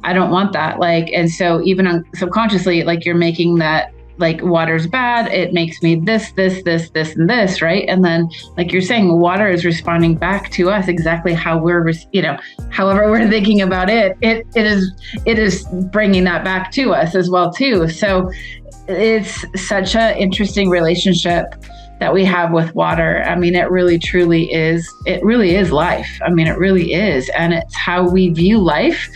I don't want that. And so even subconsciously, you're making that, water's bad. It makes me this, and this, right? And then, you're saying, water is responding back to us exactly how we're, however we're thinking about it. It is bringing that back to us as well too. So it's such an interesting relationship that we have with water. It really truly is. It really is life. It really is, and it's how we view life.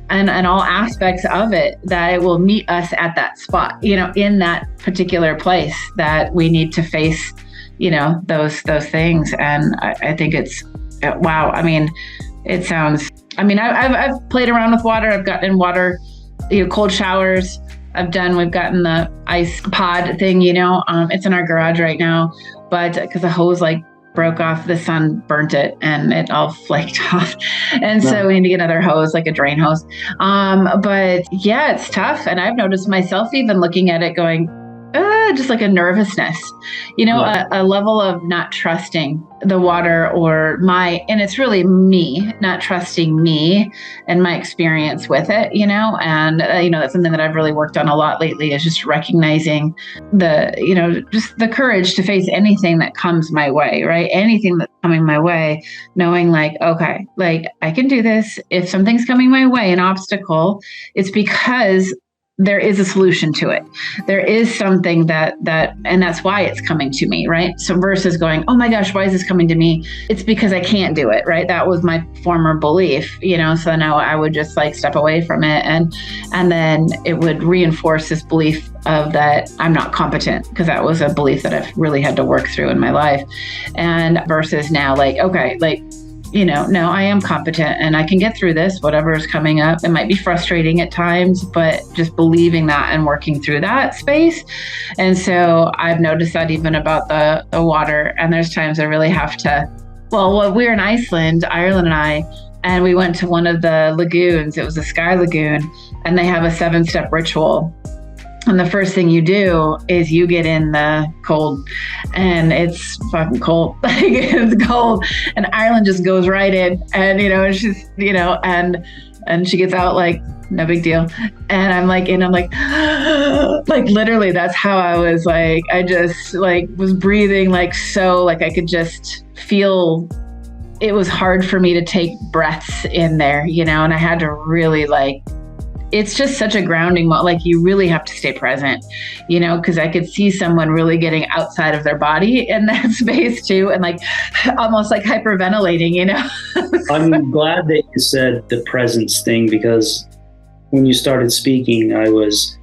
And all aspects of it, that it will meet us at that spot, in that particular place that we need to face, those things. And I think it's, wow. It sounds, I've played around with water. I've gotten in water, cold showers. We've gotten the ice pod thing, it's in our garage right now, but because the hose broke off, the sun burnt it and it all flaked off. And so we need to get another hose, a drain hose. But yeah, it's tough. And I've noticed myself even looking at it going, just a nervousness, a level of not trusting the water and it's really me, not trusting me and my experience with it, and, that's something that I've really worked on a lot lately, is just recognizing just the courage to face anything that comes my way, right? Anything that's coming my way, knowing okay, I can do this. If something's coming my way, an obstacle, it's because there is a solution to it. There is something that, and that's why it's coming to me, right? So versus going, oh my gosh, why is this coming to me? It's because I can't do it, right? That was my former belief, so now I would just step away from it. And then it would reinforce this belief of that I'm not competent, because that was a belief that I've really had to work through in my life. And versus now, okay, no, I am competent and I can get through this, whatever is coming up. It might be frustrating at times, but just believing that and working through that space. And so I've noticed that even about the water. And there's times I really have to, well, we were in Iceland, Ireland and I, and we went to one of the lagoons. It was a sky lagoon, and they have a 7-step ritual. And the first thing you do is you get in the cold, and it's fucking cold. Like, it's cold, and Ireland just goes right in, and she's and she gets out like no big deal. And I'm like, like literally, that's how I was like. I just like was breathing like so, like I could just feel. It was hard for me to take breaths in there, and I had to really like. It's just such a grounding, like you really have to stay present, because I could see someone really getting outside of their body in that space too. And like, almost like hyperventilating, I'm glad that you said the presence thing, because when you started speaking, I was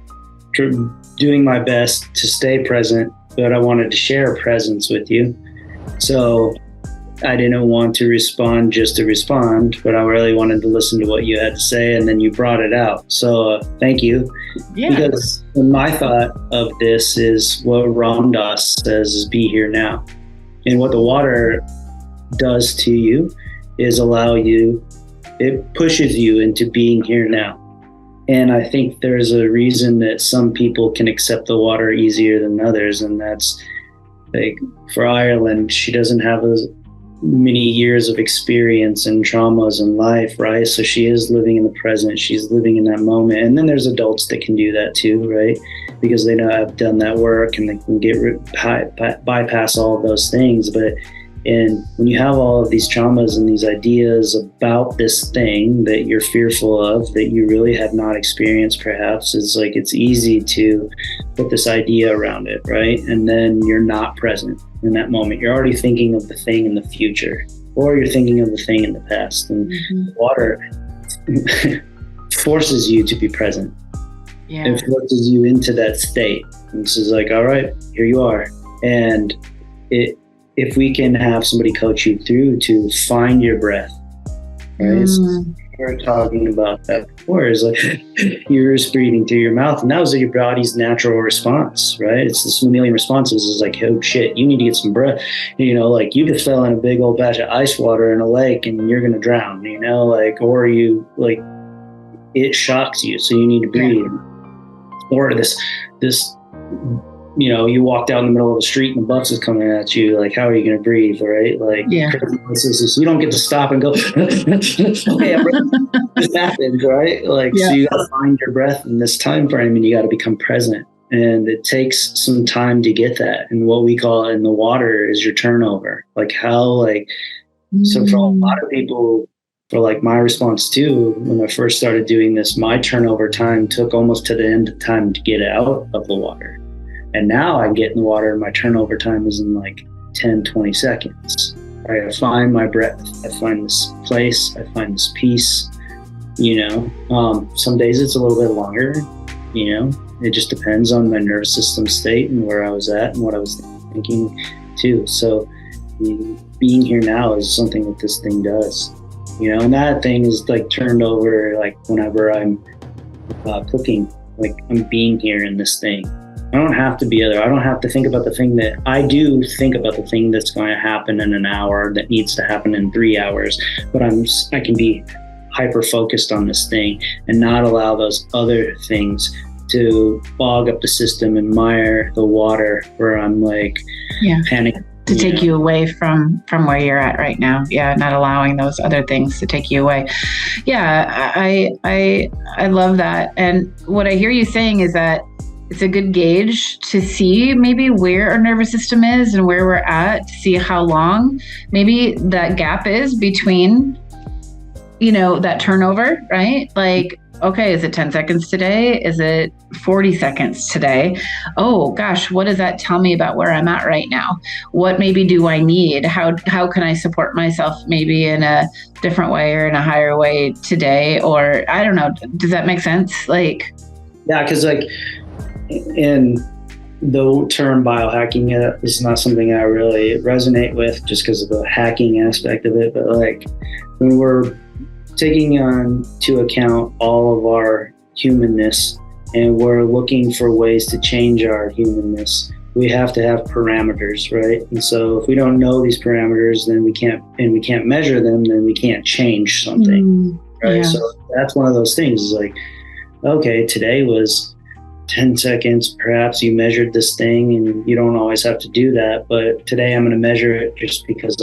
doing my best to stay present, but I wanted to share presence with you. So I didn't want to respond just to respond, but I really wanted to listen to what you had to say, and then you brought it out. So thank you. Yeah. Because my thought of this is what Ram Dass says is be here now. And what the water does to you is it pushes you into being here now. And I think there's a reason that some people can accept the water easier than others. And that's like for Ireland, she doesn't have as many years of experience and traumas in life, right? So she is living in the present. She's living in that moment. And then there's adults that can do that too, right? Because they know I've done that work and they can bypass all of those things. And when you have all of these traumas and these ideas about this thing that you're fearful of, that you really have not experienced perhaps, it's easy to put this idea around it, right? And then you're not present in that moment. You're already thinking of the thing in the future, or you're thinking of the thing in the past. And water forces you to be present. Yeah. It forces you into that state. And this is like, all right, here you are. And if we can have somebody coach you through to find your breath, right? We were talking about that before. It's like you're just breathing through your mouth, and that was your body's natural response, right? It's this mammalian responses. It's like, oh shit, you need to get some breath. Like you just fell in a big old batch of ice water in a lake, and you're gonna drown. Or you like it shocks you, so you need to breathe. Yeah. Or this. You walked out in the middle of the street and the bus is coming at you. Like, how are you going to breathe, right? Like, yeah. You don't get to stop and go, okay, this happens, right? Like, yeah. So you got to find your breath in this time frame, and you got to become present. And it takes some time to get that. And what we call in the water is your turnover. Like so for a lot of people, for like my response too, when I first started doing this, my turnover time took almost to the end of time to get out of the water. And now I get in the water and my turnover time is in like 10, 20 seconds. I find my breath. I find this place. I find this peace, Some days it's a little bit longer, It just depends on my nervous system state and where I was at and what I was thinking too. So being here now is something that this thing does, and that thing is like turned over like whenever I'm cooking, like I'm being here in this thing. I don't have to be other. I don't have to think about the thing that I do think about the thing that's going to happen in an hour that needs to happen in 3 hours. But I can be hyper focused on this thing and not allow those other things to bog up the system and mire the water where I'm like panicking. To take you away from where you're at right now. Yeah, not allowing those other things to take you away. Yeah, I love that. And what I hear you saying is that it's a good gauge to see maybe where our nervous system is and where we're at, to see how long maybe that gap is between, that turnover, right? Like, okay, is it 10 seconds today? Is it 40 seconds today? Oh gosh, what does that tell me about where I'm at right now? What maybe do I need? How can I support myself maybe in a different way or in a higher way today? Or I don't know. Does that make sense? Like, yeah, because like, and the term biohacking is not something I really resonate with just because of the hacking aspect of it. But like when we're taking into account all of our humanness and we're looking for ways to change our humanness, we have to have parameters, right? And so if we don't know these parameters, then we can't measure them, then we can't change something, right? Yeah. So that's one of those things is like, okay, today was 10 seconds, perhaps you measured this thing, and you don't always have to do that. But today I'm going to measure it just because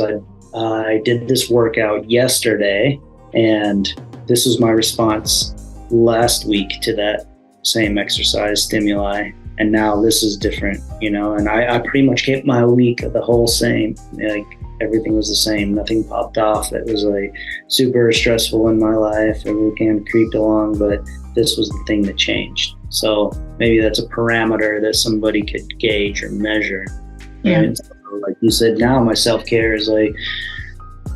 I did this workout yesterday, and this was my response last week to that same exercise stimuli. And now this is different, and I pretty much kept my week the whole same. Like everything was the same. Nothing popped off. It was like super stressful in my life. Everything kind of creeped along, but this was the thing that changed. So maybe that's a parameter that somebody could gauge or measure. Yeah. And so, like you said, now my self-care is like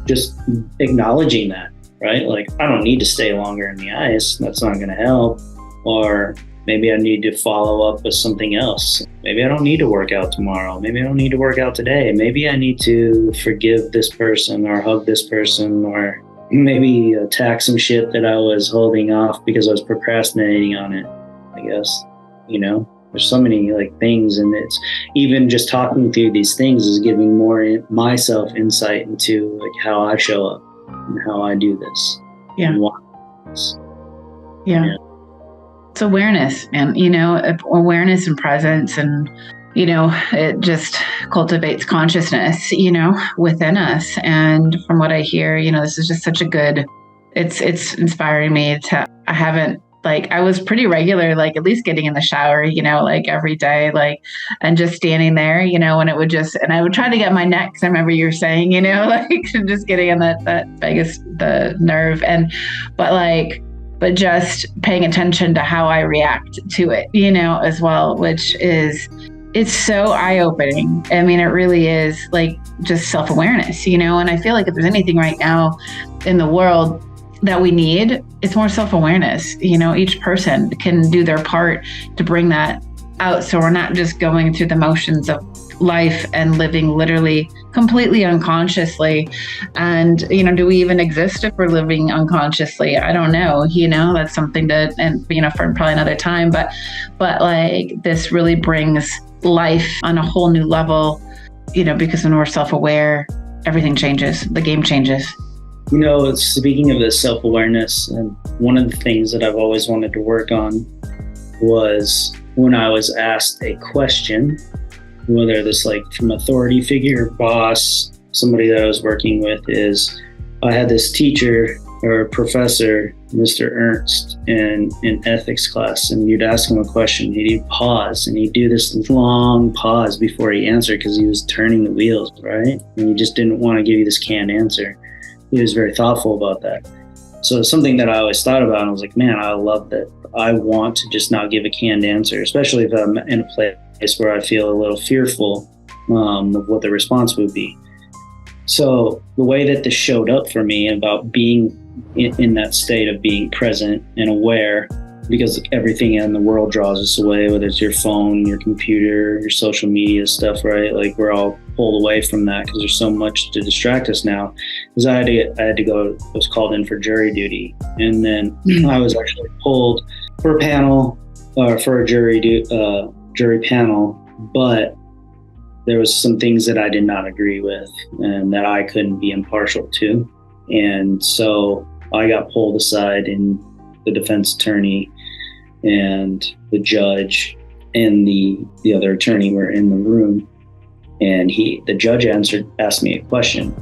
just acknowledging that, right? Like I don't need to stay longer in the ice. That's not going to help. Or maybe I need to follow up with something else. Maybe I don't need to work out tomorrow. Maybe I don't need to work out today. Maybe I need to forgive this person or hug this person, or maybe attack some shit that I was holding off because I was procrastinating on it, I guess. There's so many like things, and it's even just talking through these things is giving more myself insight into like how I show up and how I do this. Yeah. And why this. Yeah. It's awareness, and awareness and presence, and it just cultivates consciousness within us. And from what I hear, this is just such a good, it's inspiring me to, I was pretty regular, like at least getting in the shower, like every day, like, and just standing there, and it would just, and I would try to get my neck, 'cause I remember you were saying, like just getting in that vagus, the nerve, but just paying attention to how I react to it, as well, which is, it's so eye-opening. I mean, it really is like just self-awareness, and I feel like if there's anything right now in the world that we need, it's more self-awareness. Each person can do their part to bring that out. So we're not just going through the motions of life and living literally completely unconsciously. And, do we even exist if we're living unconsciously? I don't know, that's something to, and, for probably another time, but like this really brings life on a whole new level, because when we're self-aware, everything changes, the game changes. Speaking of this self-awareness, and one of the things that I've always wanted to work on was when I was asked a question, whether this like from authority figure, boss, somebody that I was working with, is I had this teacher or professor, Mr. Ernst, in ethics class, and you'd ask him a question, he'd pause, and he'd do this long pause before he answered because he was turning the wheels, right? And he just didn't want to give you this canned answer. He was very thoughtful about that. So it's something that I always thought about, and I was like, man, I love that. I want to just not give a canned answer, especially if I'm in a place where I feel a little fearful of what the response would be. So the way that this showed up for me about being in that state of being present and aware, because everything in the world draws us away, whether it's your phone, your computer, your social media stuff, right? Like we're all pulled away from that because there's so much to distract us now. Because I had to go, I was called in for jury duty, and then I was actually pulled for a panel, for a jury panel, but there was some things that I did not agree with and that I couldn't be impartial to. And so I got pulled aside, and the defense attorney and the judge and the other attorney were in the room, and the judge asked me a question,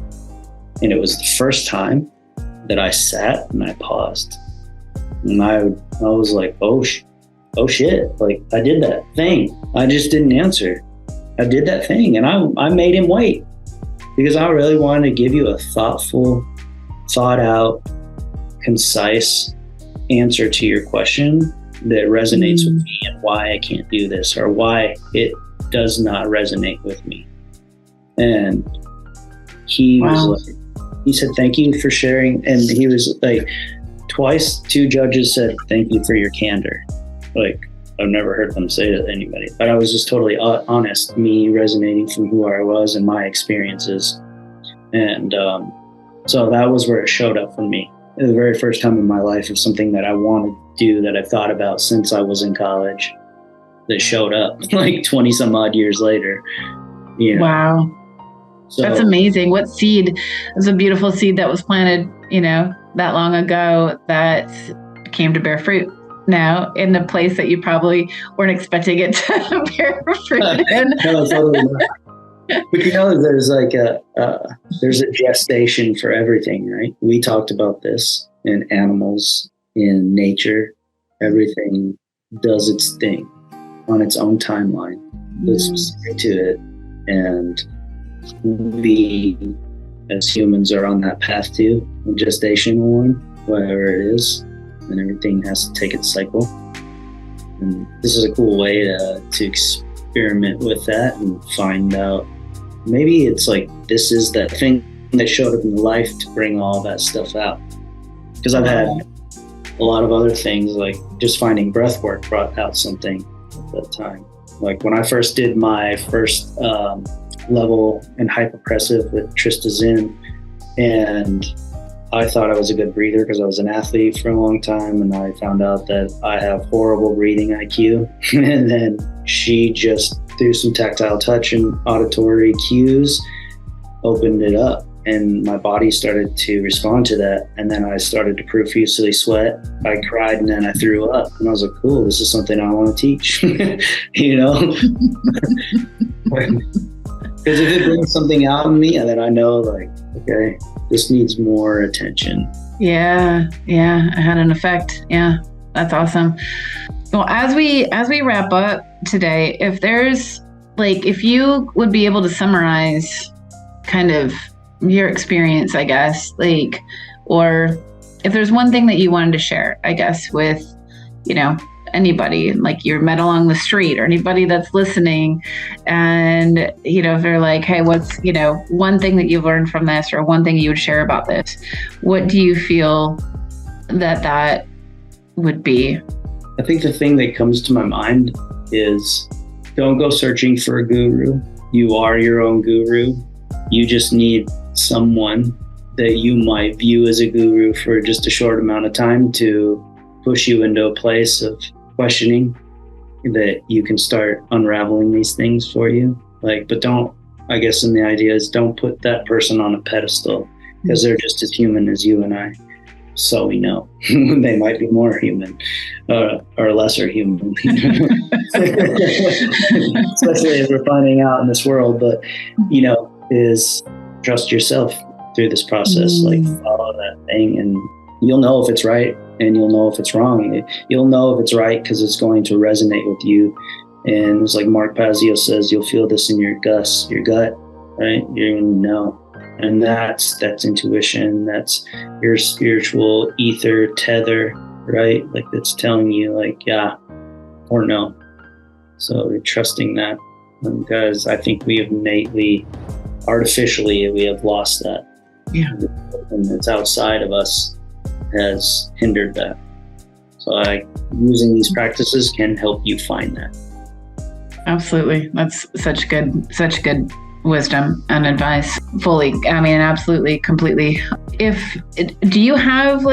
and it was the first time that I sat and I paused, and I was like, oh shit, like I did that thing. I just didn't answer. I did that thing, and I made him wait because I really wanted to give you a thoughtful, thought out, concise answer to your question that resonates with me and why I can't do this or why it does not resonate with me. And he was like, he said, thank you for sharing. And he was like, twice, two judges said, thank you for your candor. Like, I've never heard them say to anybody, but I was just totally honest, me resonating from who I was and my experiences. And so that was where it showed up for me. The very first time in my life of something that I wanted to do, that I've thought about since I was in college, that showed up like 20 some odd years later. You know? Wow. So, that's amazing. What seed? It was a beautiful seed that was planted, that long ago, that came to bear fruit now in a place that you probably weren't expecting it to bear fruit in. No, totally not. But there's like there's a gestation for everything, right? We talked about this in animals, in nature. Everything does its thing on its own timeline. That's specific to it. And we as humans are on that path too, a gestational one, whatever it is, and everything has to take its cycle. And this is a cool way to experiment with that and find out, maybe it's like this is that thing that showed up in life to bring all that stuff out. Because I've had a lot of other things, like just finding breathwork brought out something at that time. Like when I first did my first level in hyperpressive with Tristazin, and I thought I was a good breather because I was an athlete for a long time, and I found out that I have horrible breathing IQ. And then she just, through some tactile touch and auditory cues, opened it up, and my body started to respond to that. And then I started to profusely sweat. I cried, and then I threw up, and I was like, cool, this is something I want to teach. Because if it brings something out in me, and then I know, like, okay, this needs more attention. Yeah, it had an effect. Yeah, that's awesome. Well, as we wrap up today, if you would be able to summarize kind of your experience, I guess, or if there's one thing that you wanted to share, I guess, with, anybody, like you're met along the street or anybody that's listening, and, if they're like, hey, what's, one thing that you've learned from this, or one thing you would share about this, what do you feel that would be? I think the thing that comes to my mind is, don't go searching for a guru. You are your own guru. You just need someone that you might view as a guru for just a short amount of time to push you into a place of questioning, that you can start unraveling these things for you. But don't, I guess, and the idea is, don't put that person on a pedestal, because they're just as human as you and I. So we know they might be more human or lesser human, especially as we're finding out in this world. But, is trust yourself through this process, follow that thing, and you'll know if it's right, and you'll know if it's wrong. You'll know if it's right because it's going to resonate with you. And it's like Mark Pazio says, you'll feel this in your gut, right? You're going to know. And that's intuition. That's your spiritual ether tether, right? Like, it's telling you, yeah or no. So you're trusting that, because I think we have artificially, we have lost that. Yeah. And it's outside of us has hindered that. So using these practices can help you find that. Absolutely. That's such good wisdom and advice. Fully. I mean, absolutely, completely. Do you have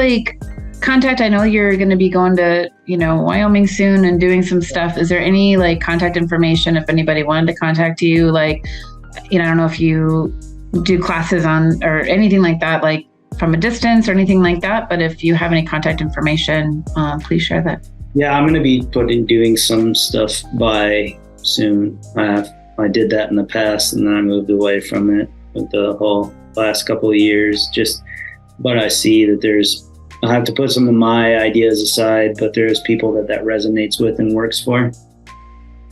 contact? I know you're going to be going to, Wyoming soon and doing some stuff. Is there any contact information if anybody wanted to contact you? I don't know if you do classes on or anything like that, from a distance or anything like that. But if you have any contact information, please share that. Yeah, I'm going to be doing some stuff by soon. I did that in the past, and then I moved away from it with the whole last couple of years. But I see that I have to put some of my ideas aside, but there's people that resonates with and works for,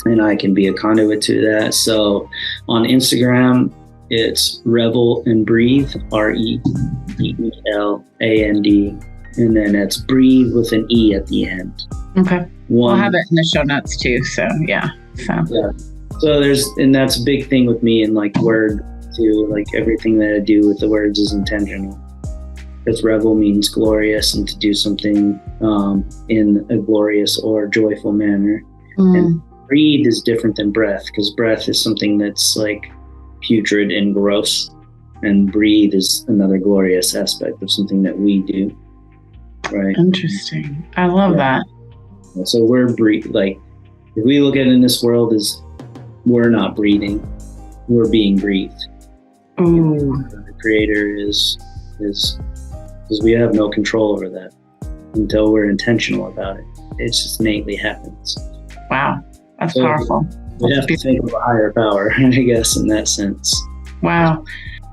and I can be a conduit to that. So on Instagram, it's Revel and Breathe, REVELAND, and then it's Breathe with an E at the end. Okay. We'll have it in the show notes too. So yeah. So that's a big thing with me, and word too. Everything that I do with the words is intentional. Because revel means glorious, and to do something in a glorious or joyful manner. And breathe is different than breath, because breath is something that's like putrid and gross. And breathe is another glorious aspect of something that we do. Right. Interesting. I love that. So we're like, if we look at it in this world as we're not breathing, we're being breathed. Ooh. The creator is because we have no control over that until we're intentional about it. It just innately happens. Wow. That's powerful. We have to think of a higher power, I guess, in that sense. Wow.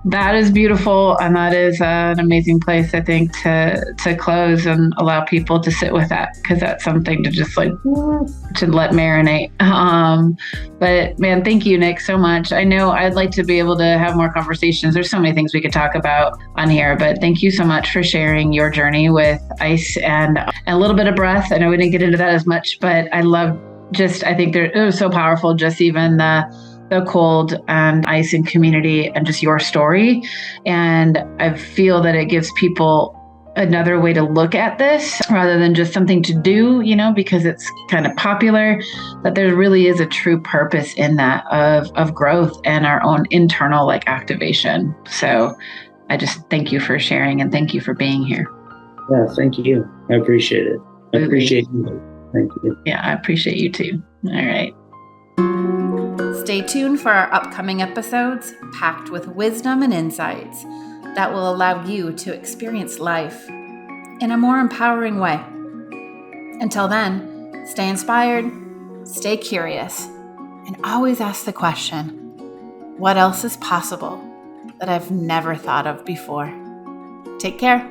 That is beautiful. And that is an amazing place, I think, to close and allow people to sit with that, because that's something to just like to let marinate. But man, thank you, Nic, so much. I know I'd like to be able to have more conversations. There's so many things we could talk about on here, but thank you so much for sharing your journey with ice and a little bit of breath. I know we didn't get into that as much, but I love I think it was so powerful, just even the cold and ice and community and just your story. And I feel that it gives people another way to look at this rather than just something to do, because it's kind of popular, that there really is a true purpose in that of growth and our own internal activation. So I just thank you for sharing and thank you for being here. Yeah, thank you. I appreciate it. I appreciate you. Thank you. Yeah, I appreciate you too. All right. Stay tuned for our upcoming episodes packed with wisdom and insights that will allow you to experience life in a more empowering way. Until then, stay inspired, stay curious, and always ask the question, what else is possible that I've never thought of before? Take care.